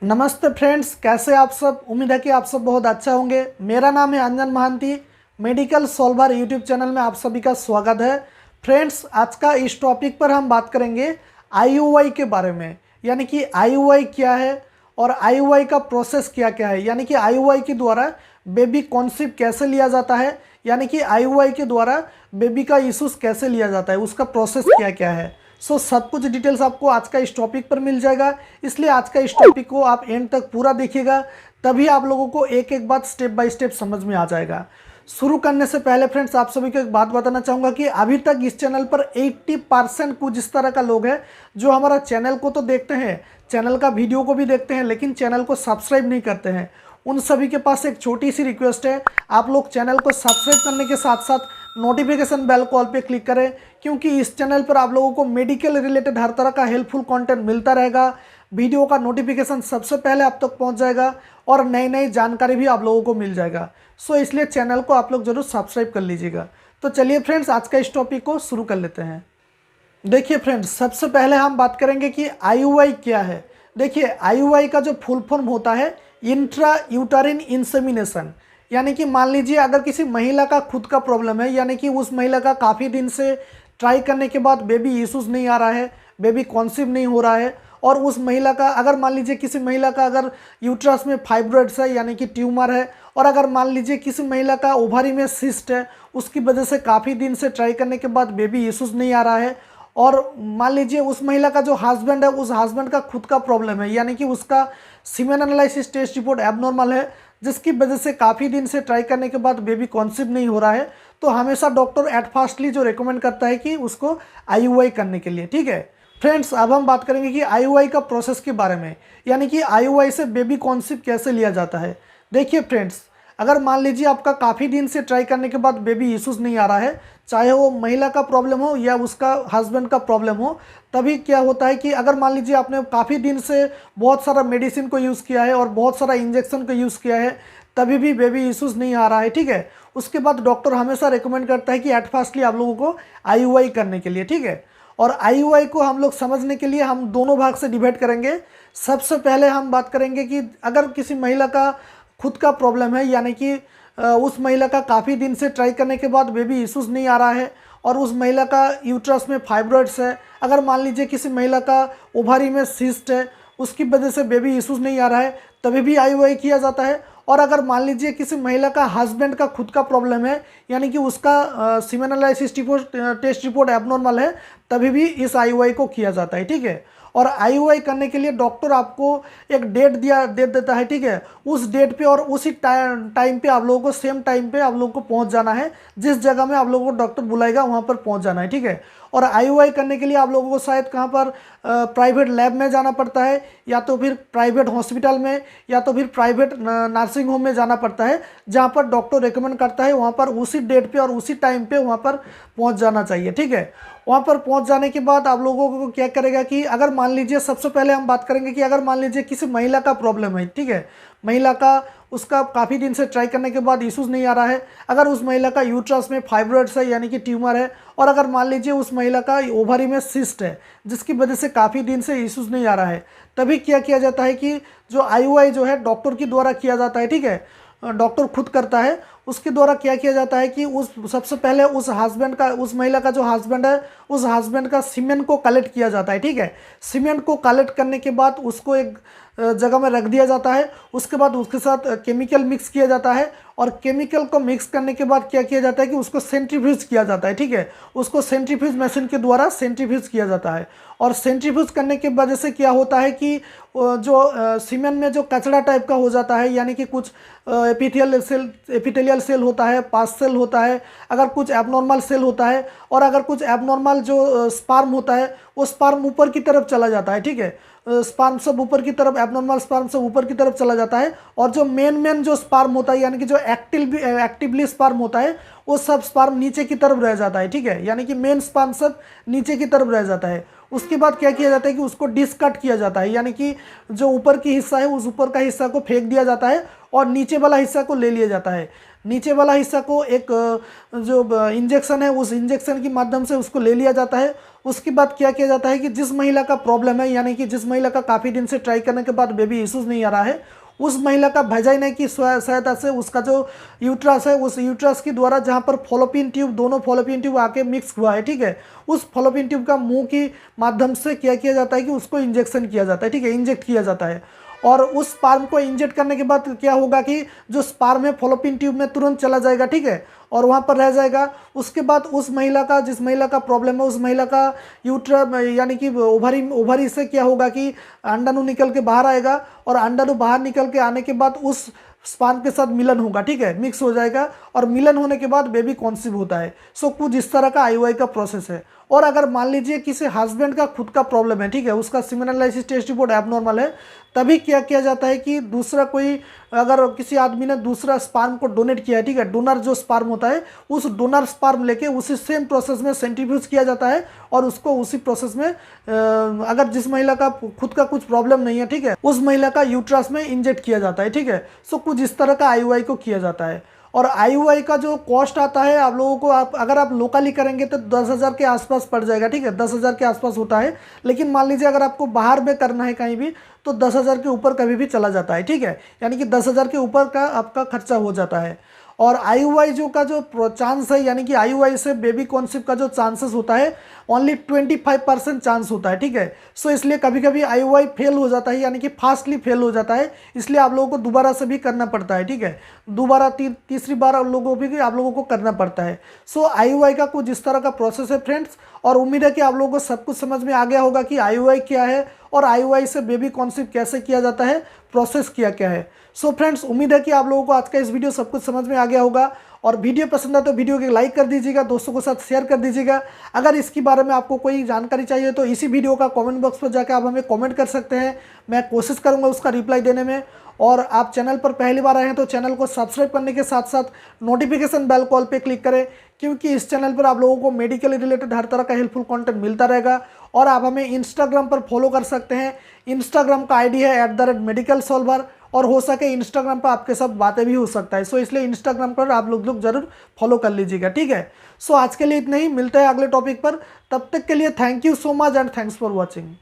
नमस्ते फ्रेंड्स, कैसे आप सब। उम्मीद है कि आप सब बहुत अच्छा होंगे। मेरा नाम है Anjan Mahanti. Medical solver YouTube channel में आप सभी का स्वागत है। फ्रेंड्स, आज का इस टॉपिक पर हम बात करेंगे आईयूआई के बारे में, यानी कि आईयूआई क्या है और आईयूआई का प्रोसेस क्या क्या है, यानी कि आईयूआई के द्वारा बेबी कॉन्सीव कैसे लिया जाता है, यानी कि आईयूआई के द्वारा बेबी का इशूज़ कैसे लिया जाता है, उसका प्रोसेस क्या क्या है। सब कुछ डिटेल्स आपको आज का इस टॉपिक पर मिल जाएगा। इसलिए आज का इस टॉपिक को आप एंड तक पूरा देखिएगा, तभी आप लोगों को एक एक बात स्टेप बाय स्टेप समझ में आ जाएगा। शुरू करने से पहले फ्रेंड्स, आप सभी को एक बात बताना चाहूँगा कि अभी तक इस चैनल पर 80% कुछ इस तरह का लोग हैं जो हमारा चैनल को तो देखते हैं, चैनल का वीडियो को भी देखते हैं, लेकिन चैनल को सब्सक्राइब नहीं करते हैं। उन सभी के पास एक छोटी सी रिक्वेस्ट है, आप लोग चैनल को सब्सक्राइब करने के साथ साथ नोटिफिकेशन बेल कॉल पे क्लिक करें, क्योंकि इस चैनल पर आप लोगों को मेडिकल रिलेटेड हर तरह का हेल्पफुल कंटेंट मिलता रहेगा। वीडियो का नोटिफिकेशन सबसे पहले आप तक पहुंच जाएगा और नई नई जानकारी भी आप लोगों को मिल जाएगा। इसलिए चैनल को आप लोग जरूर सब्सक्राइब कर लीजिएगा। तो चलिए फ्रेंड्स, आज का इस टॉपिक को शुरू कर लेते हैं। देखिए फ्रेंड्स, सबसे पहले हम बात करेंगे कि आईयूआई क्या है। देखिए, आईयूआई का जो फुल फॉर्म होता है इंट्रा यूटरिन इंसेमिनेशन, यानी कि मान लीजिए अगर किसी महिला का खुद का प्रॉब्लम है, यानी कि उस महिला का काफ़ी दिन से ट्राई करने के बाद बेबी इश्यूज़ नहीं आ रहा है, बेबी कॉन्सीव नहीं हो रहा है, और उस महिला का अगर मान लीजिए किसी महिला का अगर यूट्रस में फाइब्रॉइड्स है यानी कि ट्यूमर है, और अगर मान लीजिए किसी महिला का ओवरी में सिस्ट है, उसकी वजह से काफ़ी दिन से ट्राई करने के बाद बेबी इश्यूज़ नहीं आ रहा है, और मान लीजिए उस महिला का जो हस्बैंड है, उस हस्बैंड का खुद का प्रॉब्लम है, यानी कि उसका semen analysis test report abnormal है, जिसकी वजह से काफ़ी दिन से ट्राई करने के बाद बेबी कॉन्सीव नहीं हो रहा है, तो हमेशा डॉक्टर एट फास्टली जो रेकमेंड करता है कि उसको आईयूआई करने के लिए। ठीक है फ्रेंड्स, अब हम बात करेंगे कि आईयूआई का प्रोसेस के बारे में, यानी कि आईयूआई से बेबी कॉन्सीव कैसे लिया जाता है। देखिए फ्रेंड्स, अगर मान लीजिए आपका काफ़ी दिन से ट्राई करने के बाद बेबी इश्यूज़ नहीं आ रहा है, चाहे वो महिला का प्रॉब्लम हो या उसका हस्बैंड का प्रॉब्लम हो, तभी क्या होता है कि अगर मान लीजिए आपने काफ़ी दिन से बहुत सारा मेडिसिन को यूज़ किया है और बहुत सारा इंजेक्शन को यूज़ किया है, तभी भी बेबी इश्यूज़ नहीं आ रहा है। ठीक है, उसके बाद डॉक्टर हमेशा रिकमेंड करता है कि एट फास्टली आप लोगों को आईयूआई करने के लिए। ठीक है, और आईयूआई को हम लोग समझने के लिए हम दोनों भाग से डिवाइड करेंगे। सबसे पहले हम बात करेंगे कि अगर किसी महिला का खुद का प्रॉब्लम है, यानी कि उस महिला का काफ़ी दिन से ट्राई करने के बाद बेबी इश्यूज़ नहीं आ रहा है, और उस महिला का यूट्रस में फाइब्रॉइड्स है, अगर मान लीजिए किसी महिला का ओवरी में सिस्ट है, उसकी वजह से बेबी इश्यूज़ नहीं आ रहा है, तभी भी आईयूआई किया जाता है। और अगर मान लीजिए किसी महिला का हस्बैंड का खुद का प्रॉब्लम है, यानी कि उसका semen analysis test report abnormal है, तभी भी इस आईयूआई को किया जाता है। ठीक है, और आईयूआई करने के लिए डॉक्टर आपको एक डेट देता है। ठीक है, उस डेट पे और उसी टाइम पे आप लोगों को सेम टाइम पे आप लोगों को पहुंच जाना है, जिस जगह में आप लोगों को डॉक्टर बुलाएगा वहां पर पहुंच जाना है। ठीक है, और आईयूआई करने के लिए आप लोगों को शायद कहाँ पर प्राइवेट लैब में जाना पड़ता है, या तो फिर प्राइवेट हॉस्पिटल में, या तो फिर प्राइवेट नर्सिंग होम में जाना पड़ता है, जहाँ पर डॉक्टर रिकमेंड करता है वहाँ पर उसी डेट पे और उसी टाइम पे वहाँ पर पहुँच जाना चाहिए। ठीक है, वहाँ पर पहुँच जाने के बाद आप लोगों को क्या करेगा कि अगर मान लीजिए, सबसे पहले हम बात करेंगे कि अगर मान लीजिए किसी महिला का प्रॉब्लम है, ठीक है, महिला का उसका काफ़ी दिन से ट्राई करने के बाद इश्यूज़ नहीं आ रहा है, अगर उस महिला का यूट्रस में फाइब्रॉइड्स है यानी कि ट्यूमर है, और अगर मान लीजिए उस महिला का ओवरी में सिस्ट है, जिसकी वजह से काफ़ी दिन से इश्यूज़ नहीं आ रहा है, तभी क्या किया जाता है कि जो आईयूआई जो है डॉक्टर के द्वारा किया जाता है। ठीक है, डॉक्टर खुद करता है। उसके द्वारा क्या किया जाता है कि सबसे पहले उस हस्बैंड का, उस महिला का जो हस्बैंड है, उस हस्बैंड का सीमेन को कलेक्ट किया जाता है। ठीक है, सीमेन को कलेक्ट करने के बाद उसको एक जगह में रख दिया जाता है। उसके बाद उसके साथ केमिकल मिक्स किया जाता है, और केमिकल को मिक्स करने के बाद क्या किया जाता है कि उसको सेंट्रीफ्यूज किया जाता है। ठीक है, उसको सेंट्रीफ्यूज मशीन के द्वारा सेंट्रीफ्यूज किया जाता है, और सेंट्रीफ्यूज करने की वजह से क्या होता है कि जो सीमेन में जो कचरा टाइप का हो जाता है, यानी कि कुछ एपिथेलियल सेल होता है, पास सेल होता है, अगर कुछ एबनॉर्मल सेल होता है, और अगर कुछ एबनॉर्मल जो स्पर्म होता है, वो स्पर्म ऊपर की तरफ चला जाता है। ठीक है, स्पर्म सब ऊपर की तरफ, एबनॉर्मल स्पर्म सब ऊपर की तरफ चला जाता है, और जो मेन जो स्पर्म होता है, यानी कि जो एक्टिवली स्पर्म होता है, वो सब स्पर्म नीचे की तरफ रह जाता है। ठीक है, यानी कि मेन स्पर्म सब नीचे की तरफ रह जाता है। उसके बाद क्या किया जाता है कि उसको डिसकट किया जाता है, यानी कि जो ऊपर की हिस्सा है उस ऊपर का हिस्सा को फेंक दिया जाता है और नीचे वाला हिस्सा को ले लिया जाता है। नीचे वाला हिस्सा को एक जो इंजेक्शन है उस इंजेक्शन के माध्यम से उसको ले लिया जाता है। उसके बाद क्या किया जाता है कि जिस महिला का प्रॉब्लम है, यानी कि जिस महिला का काफ़ी दिन से ट्राई करने के बाद बेबी इश्यूज नहीं आ रहा है, उस महिला का वजाइना की सहायता से उसका जो यूट्रस है, उस यूट्रस के द्वारा जहाँ पर फॉलोपियन ट्यूब, दोनों फॉलोपियन ट्यूब आके मिक्स हुआ है, ठीक है, उस फॉलोपियन ट्यूब का मुंह के माध्यम से क्या किया जाता है कि उसको इंजेक्शन किया जाता है, ठीक है, इंजेक्ट किया जाता है। और उस स्पर्म को इंजेक्ट करने के बाद क्या होगा कि जो स्पर्म है फॉलोपियन ट्यूब में तुरंत चला जाएगा, ठीक है, और वहाँ पर रह जाएगा। उसके बाद उस महिला का, जिस महिला का प्रॉब्लम है, उस महिला का यूट्र यानी कि ओवरी से क्या होगा कि अंडाणु निकल के बाहर आएगा और अंडाणु बाहर निकल के आने के बाद उस स्पर्म के साथ मिलन होगा, ठीक है, मिक्स हो जाएगा और मिलन होने के बाद बेबी कॉन्सीव होता है। सो कुछ इस तरह का IUI का प्रोसेस है। और अगर मान लीजिए किसी हस्बैंड का खुद का प्रॉब्लम है, ठीक है, उसका semen analysis test report abnormal है, तभी क्या किया जाता है कि दूसरा कोई, अगर किसी आदमी ने दूसरा स्पर्म को डोनेट किया है, ठीक है, डोनर जो स्पर्म होता है उस डोनर स्पर्म लेके उसी सेम प्रोसेस में सेंट्रीफ्यूज किया जाता है और उसको उसी प्रोसेस में अगर जिस महिला का खुद का कुछ प्रॉब्लम नहीं है, ठीक है, उस महिला का यूट्रस में इंजेक्ट किया जाता है, ठीक है। सो कुछ इस तरह का IUI को किया जाता है। और IUI का जो कॉस्ट आता है आप लोगों को, अगर आप लोकली करेंगे तो 10,000 के आसपास पड़ जाएगा, ठीक है, 10,000 के आसपास होता है। लेकिन मान लीजिए अगर आपको बाहर में करना है कहीं भी तो 10,000 के ऊपर कभी भी चला जाता है, ठीक है, यानी कि 10,000 के ऊपर का आपका खर्चा हो जाता है। और IUI जो का जो चांस है, यानी कि IUI से बेबी कॉन्सीव का जो चांसेस होता है ओनली 25% चांस होता है, ठीक है। सो इसलिए कभी कभी IUI फेल हो जाता है, यानी कि फास्टली फेल हो जाता है, इसलिए आप लोगों को दोबारा से भी करना पड़ता है, ठीक है, दोबारा तीसरी बार आप लोगों को करना पड़ता है। सो IUI का कुछ इस तरह का प्रोसेस है फ्रेंड्स, और उम्मीद है कि आप लोगों को सब कुछ समझ में आ गया होगा कि IUI क्या है और IUI से बेबी कॉन्सीव कैसे किया जाता है, प्रोसेस क्या है। सो फ्रेंड्स, उम्मीद है कि आप लोगों को आज का इस वीडियो सब कुछ समझ में आ गया होगा। और वीडियो पसंद है तो वीडियो को लाइक कर दीजिएगा, दोस्तों के साथ शेयर कर दीजिएगा। अगर इसके बारे में आपको कोई जानकारी चाहिए तो इसी वीडियो का कमेंट बॉक्स पर जाकर आप हमें कमेंट कर सकते हैं, मैं कोशिश करूंगा उसका रिप्लाई देने में। और आप चैनल पर पहली बार आए हैं तो चैनल को सब्सक्राइब करने के साथ साथ नोटिफिकेशन बेल कॉल पे क्लिक करें, क्योंकि इस चैनल पर आप लोगों को मेडिकल रिलेटेड हर तरह का हेल्पफुल कंटेंट मिलता रहेगा। और आप हमें इंस्टाग्राम पर फॉलो कर सकते हैं, इंस्टाग्राम का ID है @medicalsolver, और हो सके इंस्टाग्राम पर आपके साथ बातें भी हो सकता है। सो इसलिए इंस्टाग्राम पर आप लोग जरूर फॉलो कर लीजिएगा, ठीक है। सो आज के लिए इतना ही, मिलते हैं अगले टॉपिक पर, तब तक के लिए thank you so much and thanks for watching.